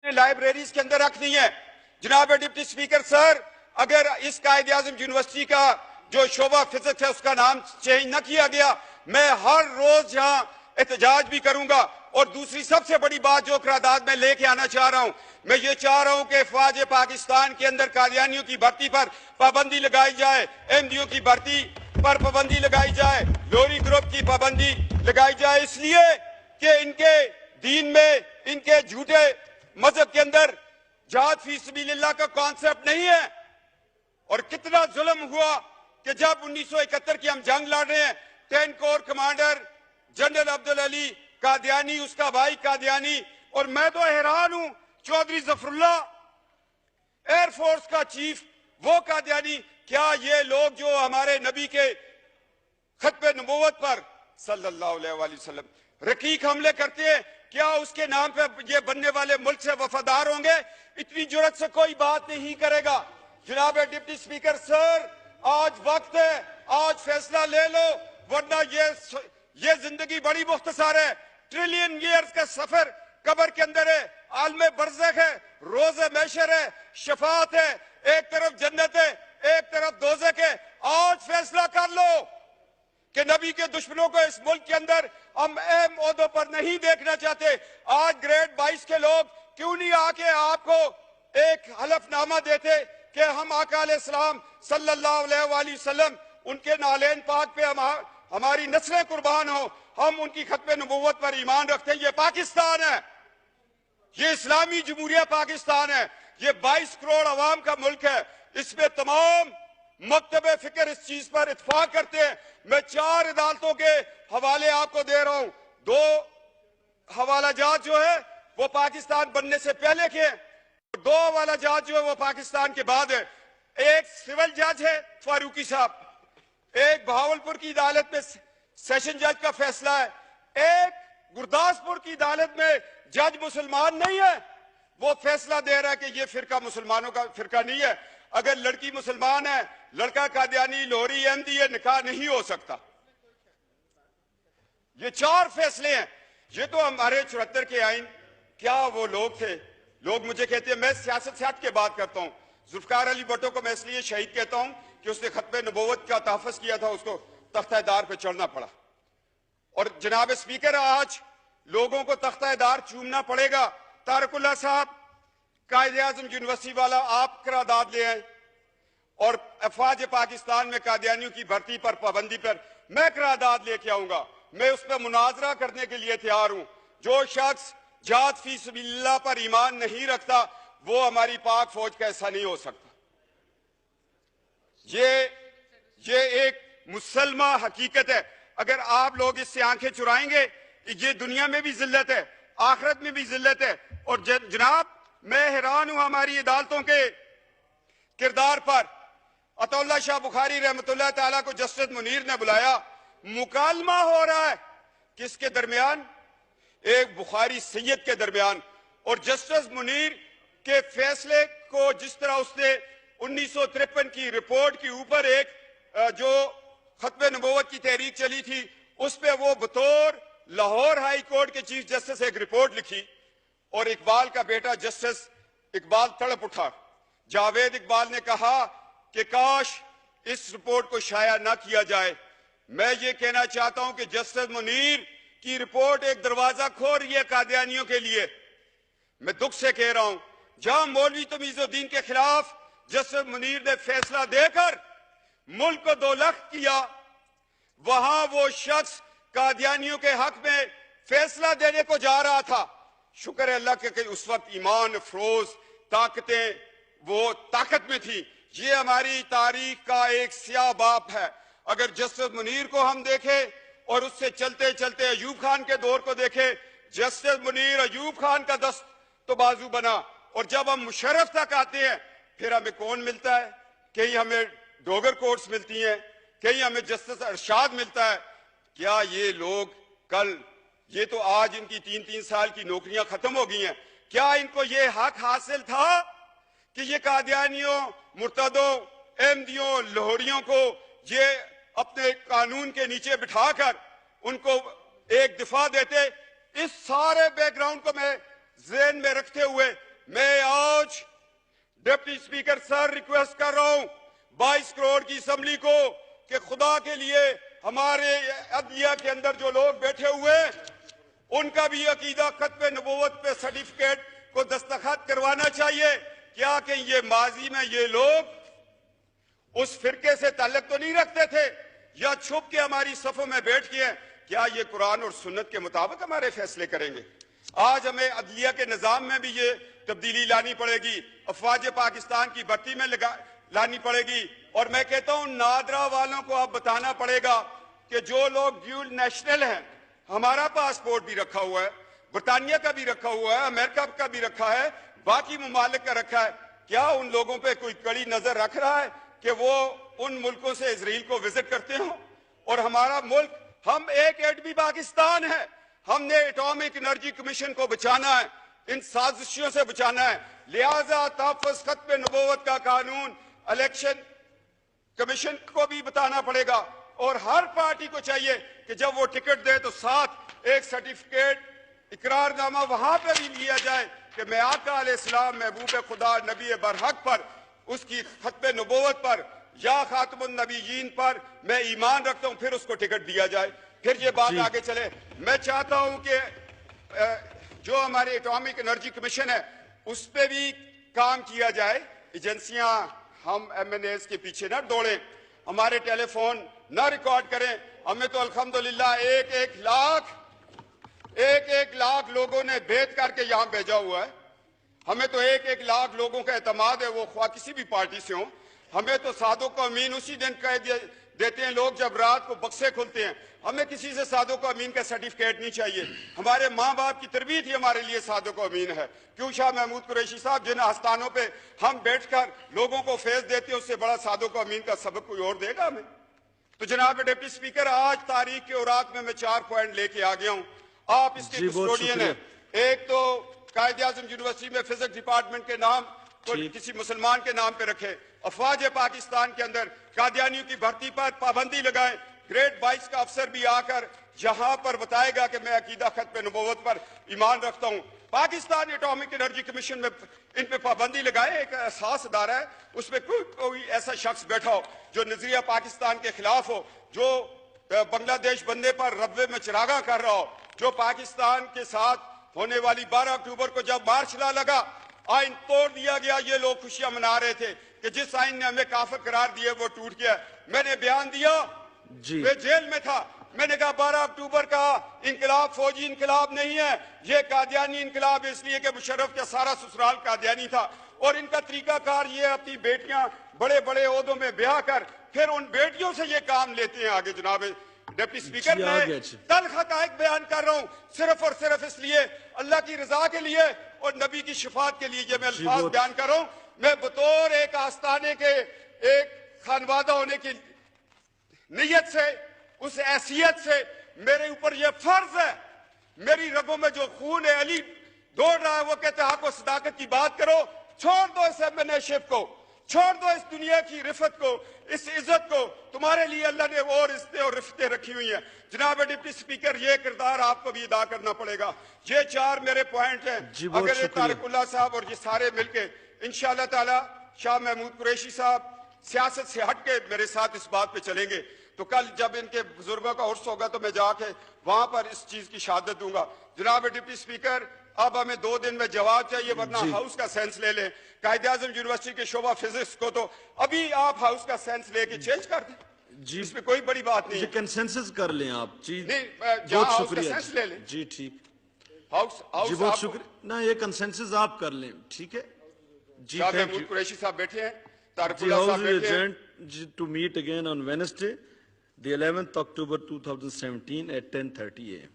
Libraries کے اندر رکھنی ہے۔ جناب ڈپٹی سپیکر سر، اگر اس قائد اعظم یونیورسٹی کا جو شعبہ فزکس ہے اس کا نام چینج نہ کیا گیا، میں ہر روز یہاں احتجاج بھی کروں گا۔ اور دوسری سب سے بڑی بات جو قرارداد میں لے کے آنا چاہ رہا ہوں، میں یہ چاہ رہا ہوں کہ افواج پاکستان کے اندر قادیانیوں کی بھرتی پر پابندی لگائی جائے، ایم ڈیوں کی بھرتی پر پابندی لگائی جائے، لوری گروپ کی پابندی لگائی جائے، اس لیے کہ ان کے دین میں، ان کے جھوٹے مذہب کے اندر جہاد فی سبیل اللہ کا کانسیپٹ نہیں ہے۔ اور کتنا ظلم ہوا کہ جب 1971 کی ہم جنگ لڑ رہے ہیں، 10 corps commander general Abdul Ali Qadiani, اس کا بھائی قادیانی، اور میں تو حیران ہوں، چودھری ظفر اللہ ایئر فورس کا چیف، وہ قادیانی۔ کیا یہ لوگ جو ہمارے نبی کے ختم نبوت پر صلی اللہ علیہ وآلہ وسلم رقیق حملے کرتے ہیں، کیا اس کے نام پہ یہ بننے والے ملک سے وفادار ہوں گے؟ اتنی جرات سے کوئی بات نہیں کرے گا۔ جناب ڈپٹی سپیکر سر، آج وقت ہے، آج فیصلہ لے لو، ورنہ یہ زندگی بڑی مختصر ہے۔ ٹریلین ایئرز کا سفر قبر کے اندر ہے، عالم برزخ ہے، روز محشر ہے، شفاعت ہے، ایک طرف جنت ہے، ایک طرف دوزخ ہے۔ آج فیصلہ کر لو کہ نبی کے دشمنوں کو اس ملک کے اندر ہم اہم عہدوں پر نہیں دیکھنا چاہتے۔ آج گریڈ 22 کے لوگ کیوں نہیں آ کے آپ کو ایک حلف نامہ دیتے کہ ہم آقا علیہ السلام صلی اللہ علیہ وآلہ وسلم، ان کے نالین پاک پہ ہماری نسلیں قربان ہوں، ہم ان کی ختم نبوت پر ایمان رکھتے ہیں۔ یہ پاکستان ہے، یہ اسلامی جمہوریہ پاکستان ہے، یہ 22 کروڑ عوام کا ملک ہے۔ اس میں تمام مکتب فکر اس چیز پر اتفاق کرتے ہیں۔ میں 4 عدالتوں کے حوالے آپ کو دے رہا ہوں۔ 2 حوالہ جات جو ہے وہ پاکستان بننے سے پہلے کے ہیں، 2 حوالہ جات جو ہے وہ پاکستان کے بعد ہے۔ ایک سول جج ہے فاروقی صاحب، ایک بہاولپور کی عدالت میں سیشن جج کا فیصلہ ہے، ایک گرداسپور کی عدالت میں جج مسلمان نہیں ہے، وہ فیصلہ دے رہا ہے کہ یہ فرقہ مسلمانوں کا فرقہ نہیں ہے۔ اگر لڑکی مسلمان ہے، لڑکا قادیانی، لوہری، احمدی، یہ نکاح نہیں ہو سکتا۔ یہ 4 فیصلے ہیں۔ یہ تو ہمارے 74 کے آئین، کیا وہ لوگ تھے؟ لوگ مجھے کہتے ہیں، میں سیاست سے ہٹ کے بات کرتا ہوں، ذوالفقار علی بھٹو کو میں اس لیے شہید کہتا ہوں کہ اس نے ختم نبوت کا تحفظ کیا تھا، اس کو تختہ دار پہ چڑھنا پڑا۔ اور جناب اسپیکر، آج لوگوں کو تختہ دار چومنا پڑے گا۔ طارق اللہ صاحب، قائد اعظم یونیورسٹی والا، آپ قرارداد لے آئیں، اور افواج پاکستان میں قادیانیوں کی بھرتی پر پابندی پر میں قرارداد لے کے آؤں گا۔ میں اس پہ مناظرہ کرنے کے لیے تیار ہوں۔ جو شخص جہاد فی سبیل اللہ پر ایمان نہیں رکھتا، وہ ہماری پاک فوج کا حصہ نہیں ہو سکتا۔ یہ ایک مسلمہ حقیقت ہے۔ اگر آپ لوگ اس سے آنکھیں چرائیں گے، یہ دنیا میں بھی ذلت ہے، آخرت میں بھی ذلت ہے۔ اور جناب، میں حیران ہوں ہماری عدالتوں کے کردار پر۔ عطا اللہ شاہ بخاری رحمۃ اللہ تعالیٰ کو جسٹس منیر نے بلایا، مکالمہ ہو رہا ہے کس کے درمیان؟ ایک بخاری سید کے درمیان۔ اور جسٹس منیر کے فیصلے کو جس طرح اس نے 1953 کی رپورٹ کے اوپر ایک جو ختم نبوت کی تحریک چلی تھی، اس پہ وہ بطور لاہور ہائی کورٹ کے چیف جسٹس ایک رپورٹ لکھی، اور اقبال کا بیٹا جسٹس اقبال تڑپ اٹھا۔ جاوید اقبال نے کہا کہ کاش اس رپورٹ کو شائع نہ کیا جائے۔ میں یہ کہنا چاہتا ہوں کہ جسٹس منیر کی رپورٹ ایک دروازہ کھول رہی ہے قادیانیوں کے لیے۔ میں دکھ سے کہہ رہا ہوں، جہاں مولوی تمیز الدین کے خلاف جسٹس منیر نے فیصلہ دے کر ملک کو 2 لخت کیا، وہاں وہ شخص قادیانیوں کے حق میں فیصلہ دینے کو جا رہا تھا۔ شکر ہے اللہ کہ اس وقت ایمان افروز طاقتیں وہ طاقت میں تھی۔ یہ ہماری تاریخ کا ایک سیاہ باب ہے۔ اگر جسٹس منیر کو ہم دیکھیں اور اس سے چلتے چلتے ایوب خان کے دور کو دیکھیں، جسٹس منیر ایوب خان کا دست تو بازو بنا، اور جب ہم مشرف تک آتے ہیں پھر ہمیں کون ملتا ہے؟ کہیں ہمیں ڈوگر کورٹس ملتی ہیں، کہیں ہمیں جسٹس ارشاد ملتا ہے۔ کیا یہ لوگ کل، یہ تو آج ان کی 3 سال کی نوکریاں ختم ہو گئی ہیں، کیا ان کو یہ حق حاصل تھا کہ یہ قادیانیوں، مرتدوں، احمدیوں، لاہوریوں کو یہ اپنے قانون کے نیچے بٹھا کر ان کو ایک دفاع دیتے؟ اس سارے بیک گراؤنڈ کو میں ذہن میں رکھتے ہوئے میں آج ڈپٹی اسپیکر سر ریکویسٹ کر رہا ہوں 22 کروڑ کی اسمبلی کو کہ خدا کے لیے ہمارے عدلیہ کے اندر جو لوگ بیٹھے ہوئے ان کا بھی عقیدہ ختم نبوت پہ سرٹیفکیٹ کو دستخط کروانا چاہیے. کیا کہ یہ ماضی میں یہ لوگ اس فرقے سے تعلق تو نہیں رکھتے تھے یا چھپ کے ہماری صفوں میں بیٹھ کے ہیں؟ کیا یہ قرآن اور سنت کے مطابق ہمارے فیصلے کریں گے؟ آج ہمیں عدلیہ کے نظام میں بھی یہ تبدیلی لانی پڑے گی, افواج پاکستان کی بھرتی میں لانی پڑے گی, اور میں کہتا ہوں نادرا والوں کو اب بتانا پڑے گا کہ جو لوگ ڈیول نیشنل ہیں, ہمارا پاسپورٹ بھی رکھا ہوا ہے, برطانیہ کا بھی رکھا ہوا ہے, امریکہ کا بھی رکھا ہے, باقی ممالک کا رکھا ہے, کیا ان لوگوں پہ کوئی کڑی نظر رکھ رہا ہے کہ وہ ان ملکوں سے اسرائیل کو وزٹ کرتے ہوں؟ اور ہمارا ملک, ہم ایک ایٹمی پاکستان ہے, ہم نے ایٹامک انرجی کمیشن کو بچانا ہے, ان سازشوں سے بچانا ہے, لہذا تحفظ ختم نبوت کا قانون الیکشن کمیشن کو بھی بتانا پڑے گا, اور ہر پارٹی کو چاہیے کہ جب وہ ٹکٹ دے تو ساتھ ایک سرٹیفکیٹ اقرار نامہ وہاں پہ بھی لیا جائے کہ میں آقا علیہ السلام محبوب خدا نبی برحق پر, اس کی ختم نبوت پر یا خاتم النبیین پر میں ایمان رکھتا ہوں, پھر اس کو ٹکٹ دیا جائے, پھر یہ بات آگے چلے. میں چاہتا ہوں کہ جو ہمارے ایٹامک انرجی کمیشن ہے اس پہ بھی کام کیا جائے. ایجنسیاں ہم ایم این ایز کے پیچھے نہ دوڑیں, ہمارے ٹیلی فون نہ ریکارڈ کریں. ہمیں تو الحمدللہ ایک لاکھ لوگوں نے بھیج کر کے یہاں بھیجا ہوا ہے. ہمیں تو ایک لاکھ لوگوں کا اعتماد ہے, وہ خواہ کسی بھی پارٹی سے ہوں. ہمیں تو صادق و امین اسی دن کہہ دیتے ہیں لوگ جب رات کو بکسے کھلتے ہیں. ہمیں کسی سے صادق و امین کا سرٹیفکیٹ نہیں چاہیے. ہمارے ماں باپ کی تربیت ہی ہمارے لیے صادق و امین ہے. کیوں شاہ محمود قریشی صاحب, جن آستانوں پہ ہم بیٹھ کر لوگوں کو فیض دیتے ہیں, اس سے بڑا صادق و امین کا سبق کوئی اور دے گا ہمیں؟ تو جناب ڈپٹی اسپیکر, آج تاریخ کے اوراق میں 4 پوائنٹ لے کے آ گیا ہوں. آپ اس کے کسٹوڈین ہیں. ایک تو قائد اعظم یونیورسٹی میں فزکس ڈپارٹمنٹ کے نام کو کسی مسلمان کے نام پہ رکھے. افواج پاکستان کے اندر قادیانیوں کی بھرتی پر پابندی لگائیں. گریڈ 22 کا افسر بھی آ کر جہاں پر بتائے گا کہ میں عقیدہ ختم نبوت پر ایمان رکھتا ہوں. پاکستان ایٹامک انرجی کمیشن میں ان پہ پابندی لگائے. ایک احساس ادارہ ہے, اس میں کوئی ایسا شخص بیٹھا ہو جو نظریہ پاکستان کے خلاف ہو, جو بنگلہ دیش بننے پر ربوے میں چراغاں کر رہا ہو, جو پاکستان کے ساتھ ہونے والی 12 اکتوبر کو جب مارچ لا لگا, آئین توڑ دیا گیا, یہ لوگ خوشیاں منا رہے تھے کہ جس آئین نے ہمیں کافر قرار دیا وہ ٹوٹ گیا. میں نے بیان دیا, میں جیل میں تھا, میں نے کہا 12 اکتوبر کا انقلاب فوجی انقلاب نہیں ہے, یہ قادیانی انقلاب, اس لیے کہ مشرف کا سارا سسرال قادیانی تھا, اور ان کا طریقہ کار یہ اپنی بیٹیاں بڑے بڑے عہدوں میں بیاہ کر پھر ان بیٹیوں سے یہ کام لیتے ہیں آگے. جناب ڈپٹی اسپیکر, میں تلخ حقائق بیان کر رہا ہوں صرف اور صرف اس لیے, اللہ کی رضا کے لیے اور نبی کی شفاعت کے لیے یہ میں الفاظ بیان کر رہا ہوں. میں بطور ایک آستانے کے ایک خانوادہ ہونے کی نیت سے, اس حیثیت سے میرے اوپر یہ فرض ہے, میری رگوں میں جو خون علی دوڑ رہا ہے وہ کہتے ہیں حق و صداقت کی بات کرو, چھوڑ دو اس ایم این اے شپ کو, چھوڑ دو اس دنیا کی رفت کو, اس عزت کو. تمہارے لیے اللہ نے اور عزتیں اور رفتیں رکھی ہوئی ہیں. جناب ڈپٹی اسپیکر, یہ کردار آپ کو بھی ادا کرنا پڑے گا. یہ 4 میرے پوائنٹ ہیں. اگر یہ طارق اللہ صاحب اور یہ سارے مل کے انشاءاللہ تعالی شاہ محمود قریشی صاحب سیاست سے ہٹ کے میرے ساتھ اس بات پہ چلیں گے, تو کل جب ان کے بزرگوں کا عرس ہوگا تو میں جا کے وہاں پر اس چیز کی شہادت دوں گا. جناب ڈپٹی اسپیکر, اب ہمیں 2 دن میں جواب چاہیے, ورنہ ہاؤس کا سینس لے لیں. قائد اعظم یونیورسٹی کے شعبہ فزکس کو تو ابھی آپ ہاؤس کا سینس لے کے چینج کر دیں, اس میں کوئی بڑی بات نہیں ہے. کنسنسس کر لیں آپ. نہیں, جہاں ہاؤس کا سینس لے لیں. جی ٹھیک, ہاؤس بہت شکریہ. نہ یہ کنسنسس آپ کر لیں, ٹھیک ہے جی. شاہ محمود قریشی صاحب بیٹھے ہیں, طارق اللہ صاحب بیٹھے ہیں. To meet again on Wednesday, the 11th October 2017 at 10:30 a.m.